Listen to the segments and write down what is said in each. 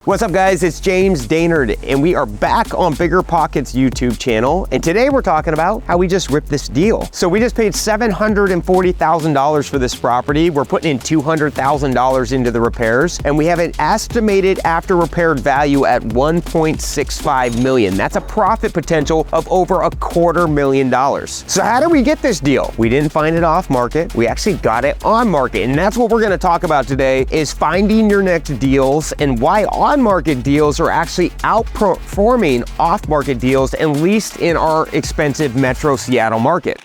What's up guys, it's James Dainard and we are back on BiggerPockets YouTube channel, and today we're talking about how we just ripped this deal. So we just paid $740,000 for this property. We're putting in $200,000 into the repairs, and we have an estimated after repaired value at $1.65 million. That's a profit potential of over $250,000. So how did we get this deal? We didn't find it off market. We actually got it on market, and that's what we're gonna talk about today, is finding your next deals and why on-market deals are actually outperforming off-market deals, at least in our expensive Metro Seattle market.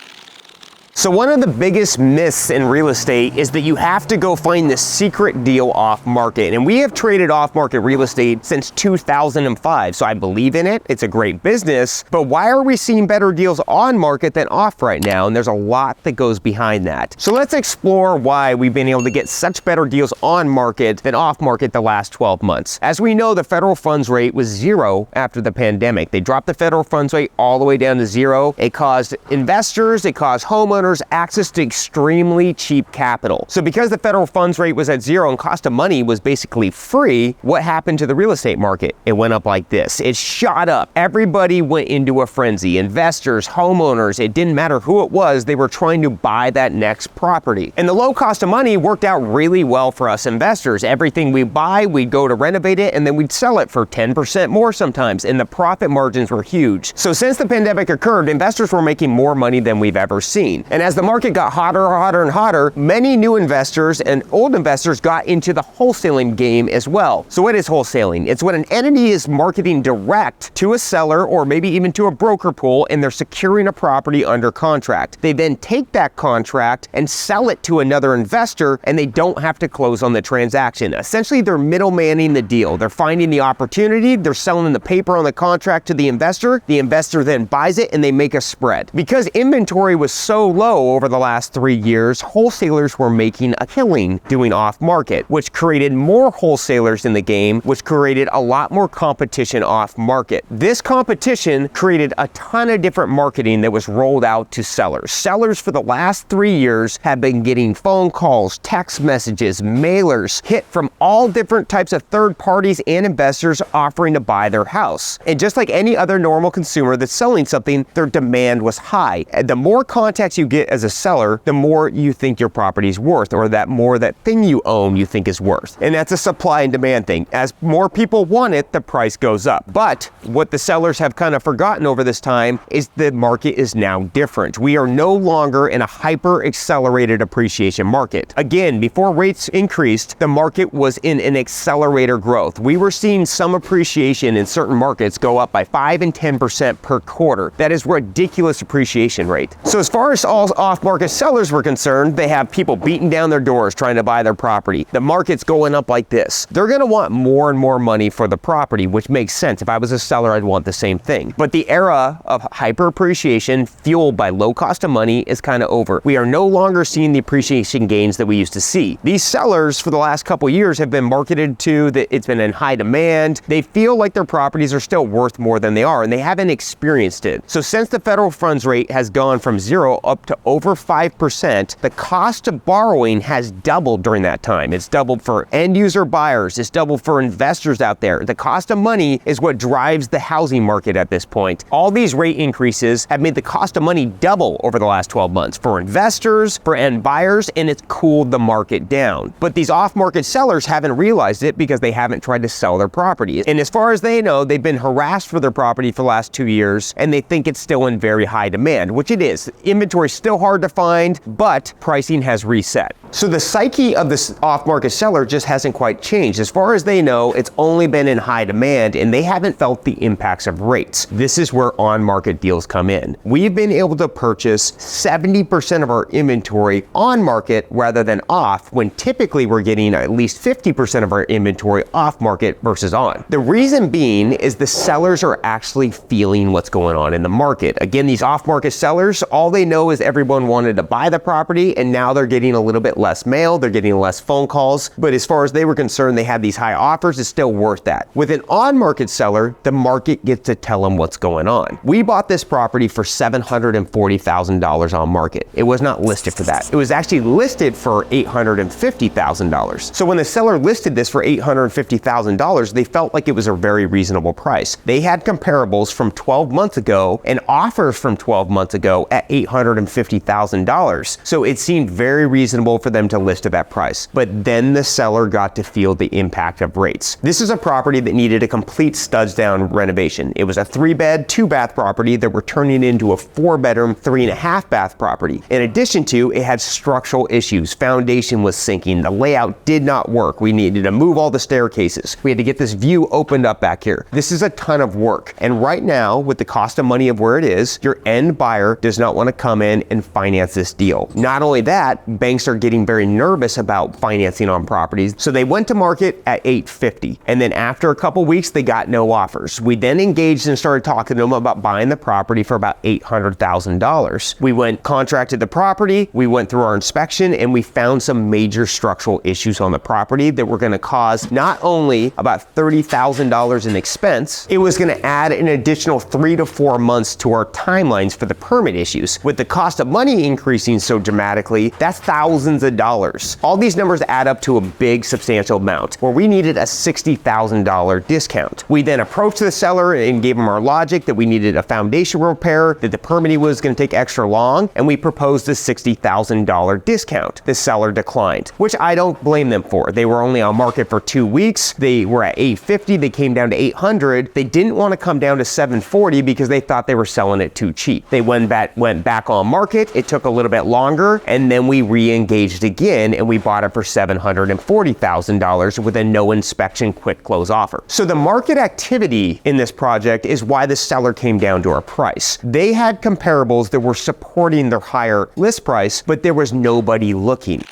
So one of the biggest myths in real estate is that you have to go find the secret deal off market. And we have traded off market real estate since 2005. So I believe in it. It's a great business. But why are we seeing better deals on market than off right now? And there's a lot that goes behind that. So let's explore why we've been able to get such better deals on market than off market the last 12 months. As we know, the federal funds rate was zero after the pandemic. They dropped the federal funds rate all the way down to zero. It caused investors, it caused homeowners access to extremely cheap capital. So because the federal funds rate was at zero and cost of money was basically free, what happened to the real estate market? It went up like this. It shot up. Everybody went into a frenzy. Investors, homeowners, it didn't matter who it was, they were trying to buy that next property. And the low cost of money worked out really well for us investors. Everything we buy, we'd go to renovate it, and then we'd sell it for 10% more sometimes, and the profit margins were huge. So since the pandemic occurred, investors were making more money than we've ever seen. And as the market got hotter and hotter, many new investors and old investors got into the wholesaling game as well. So what is wholesaling? It's when an entity is marketing direct to a seller or maybe even to a broker pool, and they're securing a property under contract. They then take that contract and sell it to another investor, and they don't have to close on the transaction. Essentially, they're middlemaning the deal. They're finding the opportunity, they're selling the paper on the contract to the investor then buys it, and they make a spread. Because inventory was so low over the last 3 years, wholesalers were making a killing doing off market, which created more wholesalers in the game, which created a lot more competition off market. This competition created a ton of different marketing that was rolled out to sellers. Sellers for the last 3 years have been getting phone calls, text messages, mailers hit from all different types of third parties and investors offering to buy their house. And just like any other normal consumer that's selling something, their demand was high. And the more contacts you get as a seller, the more you think your property's worth, or that thing you own you think is worth. And that's a supply and demand thing. As more people want it, the price goes up. But what the sellers have kind of forgotten over this time is the market is now different. We are no longer in a hyper accelerated appreciation market. Again, before rates increased, the market was in an accelerator growth. We were seeing some appreciation in certain markets go up by 5 and 10% per quarter. That is ridiculous appreciation rate. So as far as all off-market sellers were concerned, they have people beating down their doors trying to buy their property. The market's going up like this. They're gonna want more and more money for the property, which makes sense. If I was a seller, I'd want the same thing. But the era of hyper appreciation fueled by low cost of money is kind of over. We are no longer seeing the appreciation gains that we used to see. These sellers for the last couple years have been marketed to that it's been in high demand. They feel like their properties are still worth more than they are, and they haven't experienced it. So since the federal funds rate has gone from zero up to over 5%, the cost of borrowing has doubled during that time. It's doubled for end user buyers. It's doubled for investors out there. The cost of money is what drives the housing market at this point. All these rate increases have made the cost of money double over the last 12 months for investors, for end buyers, and it's cooled the market down. But these off-market sellers haven't realized it because they haven't tried to sell their property. And as far as they know, they've been harassed for their property for the last 2 years, and they think it's still in very high demand, which it is. Inventory is still hard to find, but pricing has reset. So the psyche of this off-market seller just hasn't quite changed. As far as they know, it's only been in high demand, and they haven't felt the impacts of rates. This is where on-market deals come in. We've been able to purchase 70% of our inventory on market rather than off, when typically we're getting at least 50% of our inventory off market versus on. The reason being is the sellers are actually feeling what's going on in the market. Again, these off-market sellers, all they know is everyone wanted to buy the property, and now they're getting a little bit less mail, they're getting less phone calls, but as far as they were concerned, they had these high offers, it's still worth that. With an on-market seller, the market gets to tell them what's going on. We bought this property for $740,000 on market. It was not listed for that. It was actually listed for $850,000. So when the seller listed this for $850,000, they felt like it was a very reasonable price. They had comparables from 12 months ago and offers from 12 months ago at $850,000. So it seemed very reasonable for them to list at that price. But then the seller got to feel the impact of rates. This is a property that needed a complete studs down renovation. It was a 3-bed, 2-bath property that we're turning into a 4-bedroom, 3.5-bath property. In addition to, it had structural issues. Foundation was sinking. The layout did not work. We needed to move all the staircases. We had to get this view opened up back here. This is a ton of work. And right now, with the cost of money of where it is, your end buyer does not want to come in and finance this deal. Not only that, banks are getting very nervous about financing on properties. So they went to market at $850. And then after a couple weeks, they got no offers. We then engaged and started talking to them about buying the property for about $800,000. We contracted the property, we went through our inspection, and we found some major structural issues on the property that were going to cause not only about $30,000 in expense, it was going to add an additional 3 to 4 months to our timelines for the permit issues. With the cost of money increasing so dramatically, that's thousands of dollars. All these numbers add up to a big substantial amount where we needed a $60,000 discount. We then approached the seller and gave them our logic that we needed a foundation repair, that the permitting was going to take extra long, and we proposed a $60,000 discount. The seller declined, which I don't blame them for. They were only on market for 2 weeks. They were at $850. They came down to $800. They didn't want to come down to $740 because they thought they were selling it too cheap. They went back on market. It took a little bit longer, and then we re-engaged again, and we bought it for $740,000 with a no inspection quick close offer. So the market activity in this project is why the seller came down to our price. They had comparables that were supporting their higher list price, but there was nobody looking.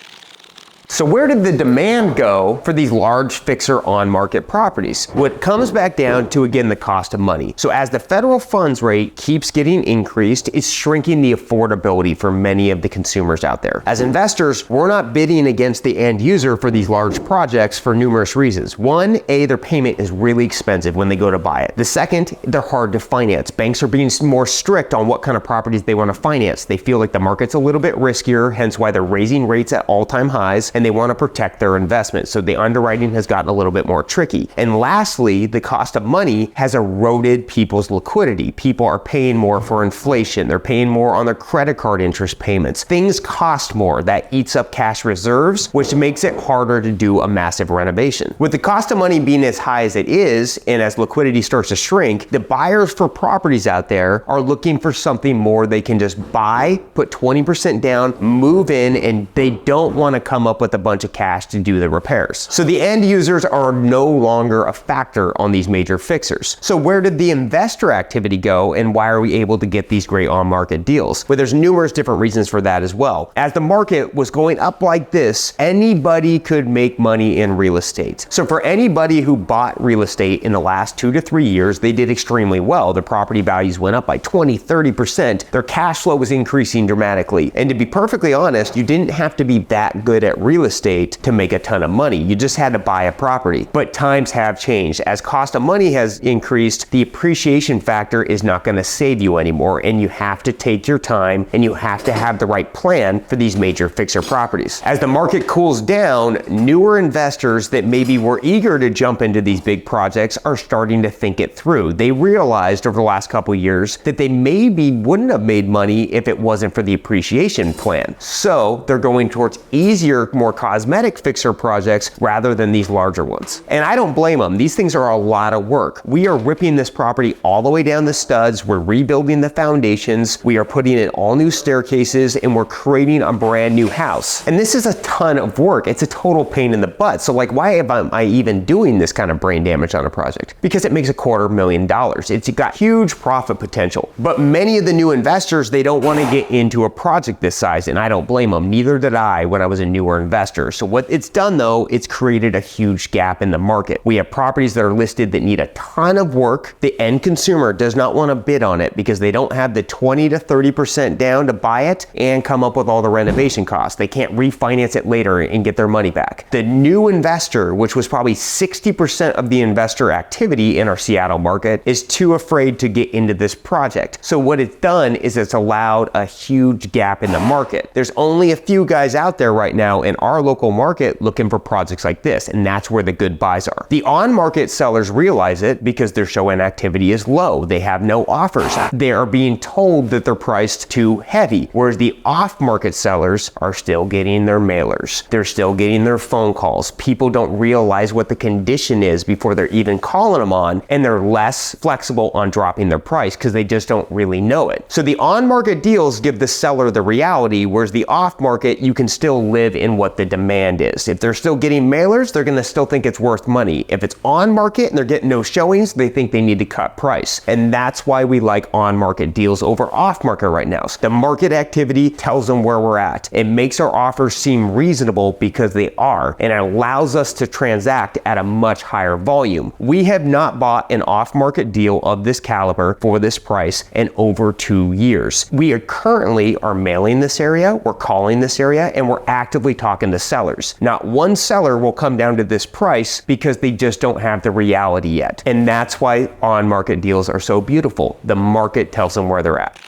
So where did the demand go for these large fixer on-market properties? What comes back down to, again, the cost of money. So as the federal funds rate keeps getting increased, it's shrinking the affordability for many of the consumers out there. As investors, we're not bidding against the end user for these large projects for numerous reasons. One, their payment is really expensive when they go to buy it. The second, they're hard to finance. Banks are being more strict on what kind of properties they want to finance. They feel like the market's a little bit riskier, hence why they're raising rates at all-time highs, and they want to protect their investment. So the underwriting has gotten a little bit more tricky. And lastly, the cost of money has eroded people's liquidity. People are paying more for inflation. They're paying more on their credit card interest payments. Things cost more. That eats up cash reserves, which makes it harder to do a massive renovation. With the cost of money being as high as it is, and as liquidity starts to shrink, the buyers for properties out there are looking for something more they can just buy, put 20% down, move in, and they don't want to come up with a bunch of cash to do the repairs. So the end users are no longer a factor on these major fixers. So where did the investor activity go, and why are we able to get these great on-market deals? Well, there's numerous different reasons for that as well. As the market was going up like this, anybody could make money in real estate. So for anybody who bought real estate in the last 2 to 3 years, they did extremely well. Their property values went up by 20, 30%. Their cash flow was increasing dramatically. And to be perfectly honest, you didn't have to be that good at real estate to make a ton of money. You just had to buy a property. But times have changed. As cost of money has increased, the appreciation factor is not going to save you anymore, and you have to take your time and you have to have the right plan for these major fixer properties. As the market cools down, newer investors that maybe were eager to jump into these big projects are starting to think it through. They realized over the last couple of years that they maybe wouldn't have made money if it wasn't for the appreciation plan. So they're going towards easier, more cosmetic fixer projects rather than these larger ones. And I don't blame them. These things are a lot of work. We are ripping this property all the way down the studs. We're rebuilding the foundations. We are putting in all new staircases, and we're creating a brand new house. And this is a ton of work. It's a total pain in the butt. So like, why am I even doing this kind of brain damage on a project? Because it makes $250,000. It's got huge profit potential. But many of the new investors, they don't want to get into a project this size, and I don't blame them. Neither did I when I was a newer investor. investors. So what it's done though, it's created a huge gap in the market. We have properties that are listed that need a ton of work. The end consumer does not want to bid on it because they don't have the 20 to 30% down to buy it and come up with all the renovation costs. They can't refinance it later and get their money back. The new investor, which was probably 60% of the investor activity in our Seattle market, is too afraid to get into this project. So what it's done is it's allowed a huge gap in the market. There's only a few guys out there right now in our local market looking for projects like this, and that's where the good buys are. The on-market sellers realize it because their showing activity is low. They have no offers. They are being told that they're priced too heavy, whereas the off-market sellers are still getting their mailers. They're still getting their phone calls. People don't realize what the condition is before they're even calling them on, and they're less flexible on dropping their price because they just don't really know it. So the on-market deals give the seller the reality, whereas the off-market, you can still live in what the demand is. If they're still getting mailers, they're gonna still think it's worth money. If it's on-market and they're getting no showings, they think they need to cut price. And that's why we like on-market deals over off-market right now. So the market activity tells them where we're at. It makes our offers seem reasonable because they are, and it allows us to transact at a much higher volume. We have not bought an off-market deal of this caliber for this price in over 2 years. We are currently mailing this area, we're calling this area, and we're actively talking to sellers. Not one seller will come down to this price because they just don't have the reality yet. And that's why on-market deals are so beautiful. The market tells them where they're at.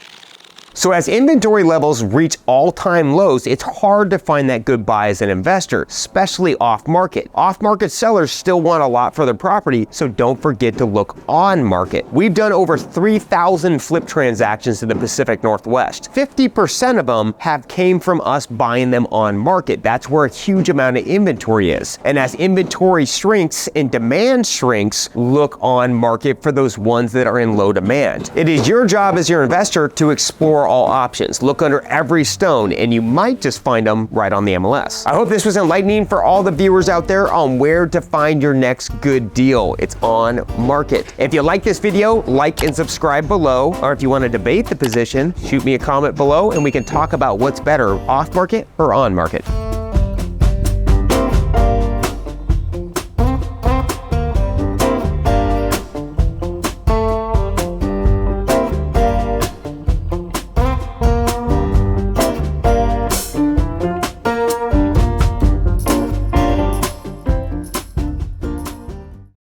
So as inventory levels reach all-time lows, it's hard to find that good buy as an investor, especially off-market. Off-market sellers still want a lot for their property, so don't forget to look on-market. We've done over 3,000 flip transactions in the Pacific Northwest. 50% of them have came from us buying them on-market. That's where a huge amount of inventory is. And as inventory shrinks and demand shrinks, look on-market for those ones that are in low demand. It is your job as your investor to explore all options. Look under every stone and you might just find them right on the MLS. I hope this was enlightening for all the viewers out there on where to find your next good deal. It's on market. If you like this video, like and subscribe below, or if you want to debate the position, shoot me a comment below and we can talk about what's better, off market or on market.